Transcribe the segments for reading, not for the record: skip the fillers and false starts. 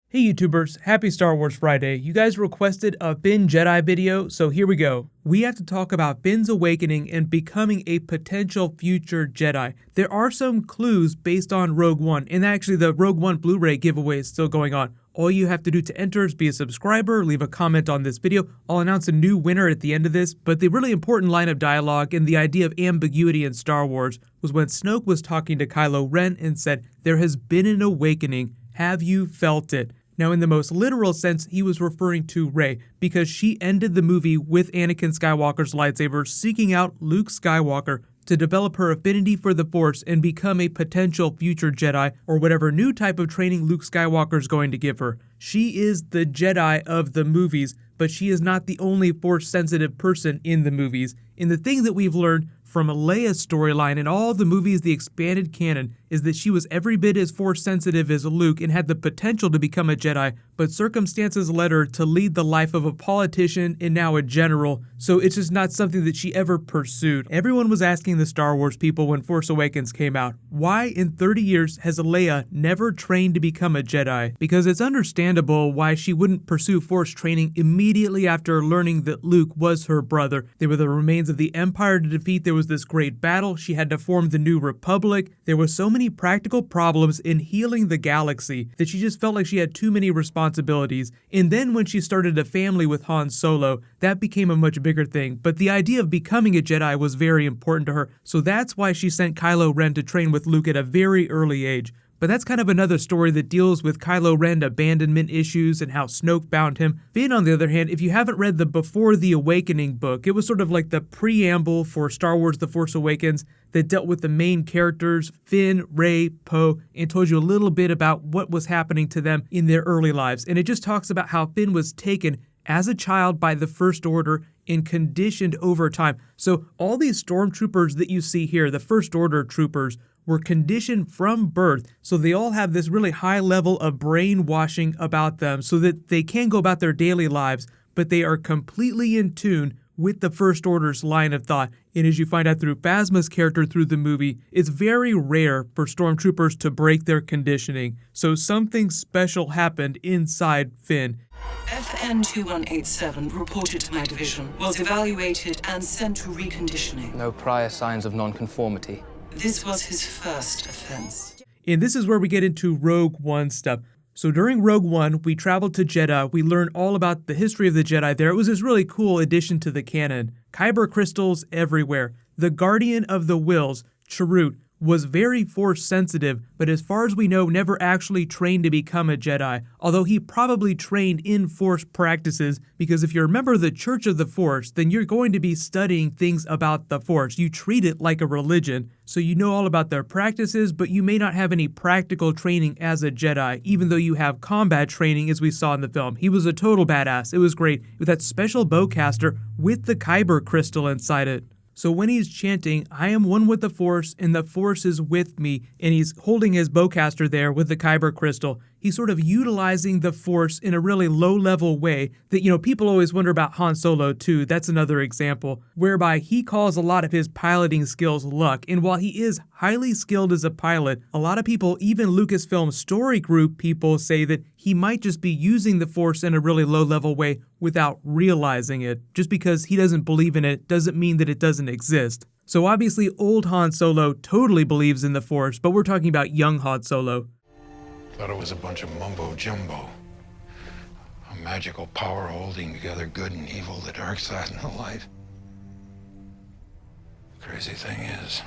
Hey YouTubers, happy Star Wars Friday. You guys requested a Finn Jedi video, so here we go. We have to talk about Finn's awakening and becoming a potential future Jedi. There are some clues based on Rogue One, and actually the Rogue One Blu-ray giveaway is still going on. All you have to do to enter is be a subscriber, leave a comment on this video. I'll announce a new winner at the end of this, but the really important line of dialogue and the idea of ambiguity in Star Wars was when Snoke was talking to Kylo Ren and said, "There has been an awakening. Have you felt it?" Now, in the most literal sense, he was referring to Rey, because she ended the movie with Anakin Skywalker's lightsaber, seeking out Luke Skywalker to develop her affinity for the Force and become a potential future Jedi, or whatever new type of training Luke Skywalker is going to give her. She is the Jedi of the movies, but she is not the only Force-sensitive person in the movies. And the thing that we've learned from Leia's storyline in all the movies, the expanded canon, is that she was every bit as Force-sensitive as Luke and had the potential to become a Jedi, but circumstances led her to lead the life of a politician and now a general, so it's just not something that she ever pursued. Everyone was asking the Star Wars people when Force Awakens came out, why in 30 years has Leia never trained to become a Jedi? Because it's understandable why she wouldn't pursue Force training immediately after learning that Luke was her brother. They were the remains of the Empire to defeat. There was this great battle. She had to form the New Republic. There were so many practical problems in healing the galaxy that she just felt like she had too many responsibilities. And then when she started a family with Han Solo, that became a much bigger thing. But the idea of becoming a Jedi was very important to her, so that's why she sent Kylo Ren to train with Luke at a very early age. But that's kind of another story that deals with Kylo Ren abandonment issues and how Snoke found him. Finn, on the other hand, if you haven't read the Before the Awakening book, it was sort of like the preamble for Star Wars The Force Awakens that dealt with the main characters, Finn, Rey, Poe, and told you a little bit about what was happening to them in their early lives. And it just talks about how Finn was taken as a child by the First Order and conditioned over time. So all these stormtroopers that you see here, the First Order troopers, were conditioned from birth, so they all have this really high level of brainwashing about them so that they can go about their daily lives, but they are completely in tune with the First Order's line of thought. And as you find out through Phasma's character through the movie, it's very rare for stormtroopers to break their conditioning. So something special happened inside Finn. FN2187 reported to my division, was evaluated and sent to reconditioning. No prior signs of nonconformity. This was his first offense. And this is where we get into Rogue One stuff. So during Rogue One, we traveled to Jeddah. We learned all about the history of the Jedi there. It was this really cool addition to the canon. Kyber crystals everywhere. The Guardian of the Wills, Chirrut, was very Force sensitive, but as far as we know, never actually trained to become a Jedi, although he probably trained in Force practices, because if you remember the Church of the Force, then you're going to be studying things about the Force. You treat it like a religion, so you know all about their practices, but you may not have any practical training as a Jedi, even though you have combat training as we saw in the film. He was a total badass. It was great, with that special bowcaster with the Kyber crystal inside it. So when he's chanting, "I am one with the Force and the Force is with me," and he's holding his bowcaster there with the Kyber crystal, he's sort of utilizing the Force in a really low-level way that, people always wonder about Han Solo too. That's another example, whereby he calls a lot of his piloting skills luck. And while he is highly skilled as a pilot, a lot of people, even Lucasfilm story group people, say that he might just be using the Force in a really low-level way without realizing it. Just because he doesn't believe in it doesn't mean that it doesn't exist. So obviously old Han Solo totally believes in the Force, but we're talking about young Han Solo. Thought it was a bunch of mumbo-jumbo. A magical power holding together good and evil, the dark side and the light. Crazy thing is...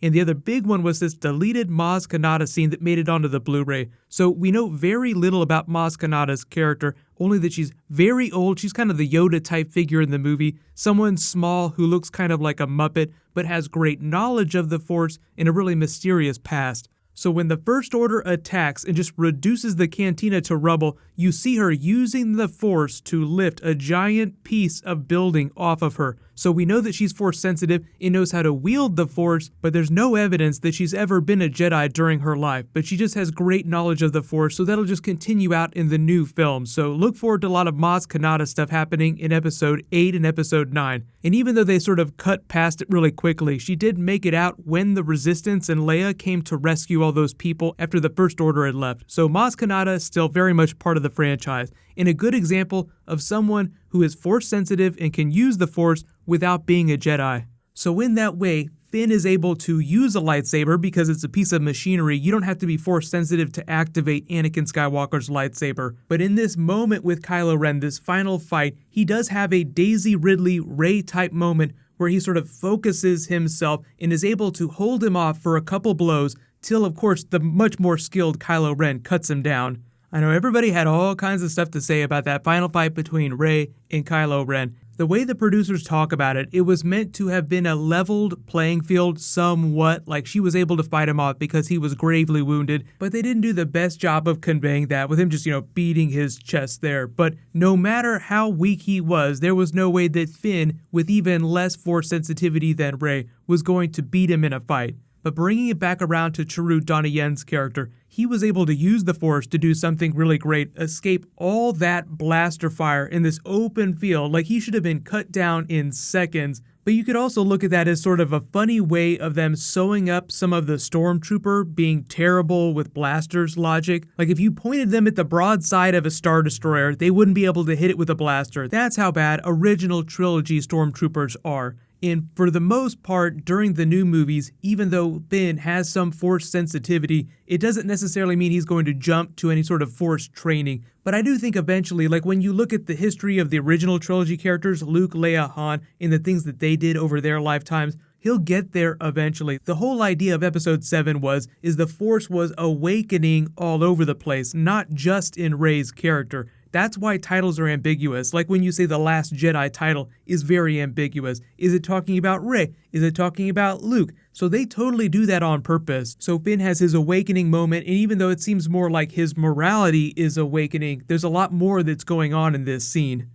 And the other big one was this deleted Maz Kanata scene that made it onto the Blu-ray. So we know very little about Maz Kanata's character, only that she's very old. She's kind of the Yoda-type figure in the movie. Someone small who looks kind of like a Muppet, but has great knowledge of the Force and a really mysterious past. So when the First Order attacks and just reduces the cantina to rubble, you see her using the Force to lift a giant piece of building off of her. So we know that she's Force sensitive and knows how to wield the Force, but there's no evidence that she's ever been a Jedi during her life. But she just has great knowledge of the Force, so that'll just continue out in the new film. So look forward to a lot of Maz Kanata stuff happening in Episode 8 and Episode 9. And even though they sort of cut past it really quickly, she did make it out when the Resistance and Leia came to rescue all those people after the First Order had left. So Maz Kanata is still very much part of the franchise, and a good example of someone who is Force sensitive and can use the Force without being a Jedi. So in that way, Finn is able to use a lightsaber because it's a piece of machinery. You don't have to be Force sensitive to activate Anakin Skywalker's lightsaber. But in this moment with Kylo Ren, this final fight, he does have a Daisy Ridley Rey type moment where he sort of focuses himself and is able to hold him off for a couple blows till, of course, the much more skilled Kylo Ren cuts him down. I know everybody had all kinds of stuff to say about that final fight between Rey and Kylo Ren. The way the producers talk about it, it was meant to have been a leveled playing field somewhat, like she was able to fight him off because he was gravely wounded, but they didn't do the best job of conveying that with him just, beating his chest there. But no matter how weak he was, there was no way that Finn, with even less Force sensitivity than Rey, was going to beat him in a fight. But bringing it back around to Chirrut Donnie-Yen's character, he was able to use the Force to do something really great, escape all that blaster fire in this open field, like he should have been cut down in seconds. But you could also look at that as sort of a funny way of them sewing up some of the Stormtrooper being terrible with blasters logic. Like if you pointed them at the broadside of a Star Destroyer, they wouldn't be able to hit it with a blaster. That's how bad original trilogy Stormtroopers are. And for the most part, during the new movies, even though Finn has some Force sensitivity, it doesn't necessarily mean he's going to jump to any sort of Force training. But I do think eventually, like when you look at the history of the original trilogy characters, Luke, Leia, Han, and the things that they did over their lifetimes, he'll get there eventually. The whole idea of Episode 7 is the Force was awakening all over the place, not just in Rey's character. That's why titles are ambiguous. Like when you say the Last Jedi title is very ambiguous. Is it talking about Rey? Is it talking about Luke? So they totally do that on purpose. So Finn has his awakening moment, and even though it seems more like his morality is awakening, there's a lot more that's going on in this scene.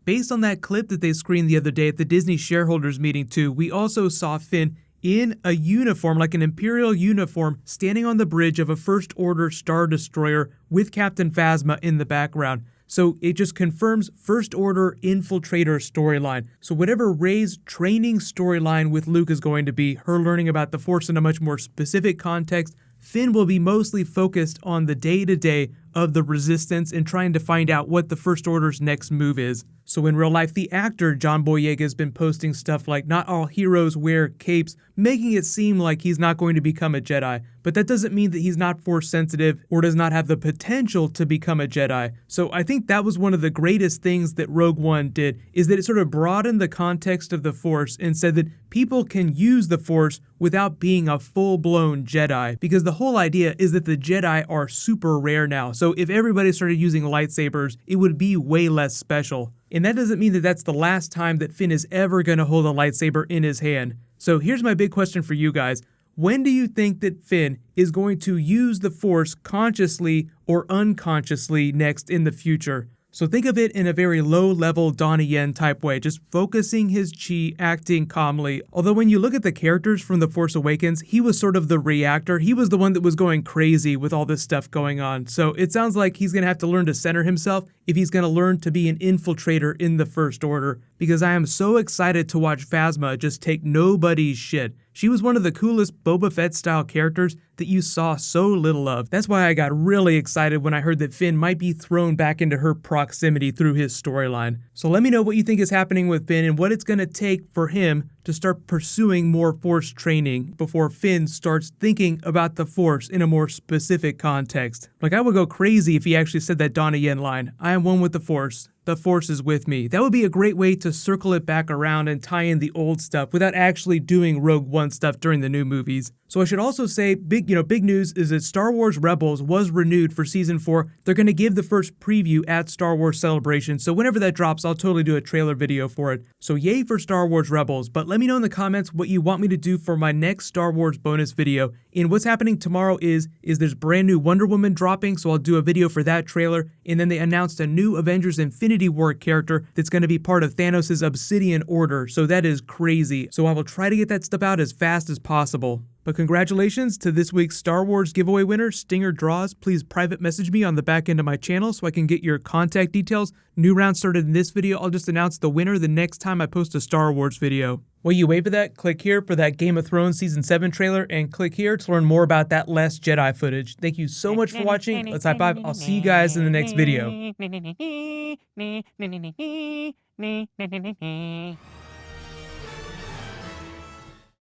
Based on that clip that they screened the other day at the Disney shareholders meeting too, we also saw Finn in a uniform, like an Imperial uniform, standing on the bridge of a First Order Star Destroyer with Captain Phasma in the background. So it just confirms First Order infiltrator storyline. So whatever Rey's training storyline with Luke is going to be, her learning about the Force in a much more specific context, Finn will be mostly focused on the day-to-day of the Resistance and trying to find out what the First Order's next move is. So in real life, the actor John Boyega has been posting stuff like not all heroes wear capes, making it seem like he's not going to become a Jedi. But that doesn't mean that he's not Force sensitive or does not have the potential to become a Jedi. So I think that was one of the greatest things that Rogue One did, is that it sort of broadened the context of the Force and said that people can use the Force without being a full-blown Jedi. Because the whole idea is that the Jedi are super rare now. So if everybody started using lightsabers, it would be way less special. And that doesn't mean that that's the last time that Finn is ever going to hold a lightsaber in his hand. So here's my big question for you guys. When do you think that Finn is going to use the Force consciously or unconsciously next in the future? So think of it in a very low-level Donnie Yen type way, just focusing his chi, acting calmly. Although when you look at the characters from The Force Awakens, he was sort of the reactor. He was the one that was going crazy with all this stuff going on. So it sounds like he's going to have to learn to center himself if he's going to learn to be an infiltrator in the First Order. Because I am so excited to watch Phasma just take nobody's shit. She was one of the coolest Boba Fett-style characters that you saw so little of. That's why I got really excited when I heard that Finn might be thrown back into her proximity through his storyline. So let me know what you think is happening with Finn and what it's going to take for him to start pursuing more Force training before Finn starts thinking about the Force in a more specific context. Like, I would go crazy if he actually said that Donnie Yen line, "I am one with the Force." the Force is with me. That would be a great way to circle it back around and tie in the old stuff without actually doing Rogue One stuff during the new movies. So I should also say, big news is that Star Wars Rebels was renewed for season 4. They're going to give the first preview at Star Wars Celebration, so whenever that drops, I'll totally do a trailer video for it. So yay for Star Wars Rebels, but let me know in the comments what you want me to do for my next Star Wars bonus video. And what's happening tomorrow is there's brand new Wonder Woman dropping, so I'll do a video for that trailer, and then they announced a new Avengers Infinity War character that's going to be part of Thanos' Obsidian Order, so that is crazy. So I will try to get that stuff out as fast as possible. But congratulations to this week's Star Wars giveaway winner, Stinger Draws. Please private message me on the back end of my channel so I can get your contact details. New round started in this video. I'll just announce the winner the next time I post a Star Wars video. While you wait for that, click here for that Game of Thrones Season 7 trailer, and click here to learn more about that Last Jedi footage. Thank you so much for watching. Let's high five. I'll see you guys in the next video.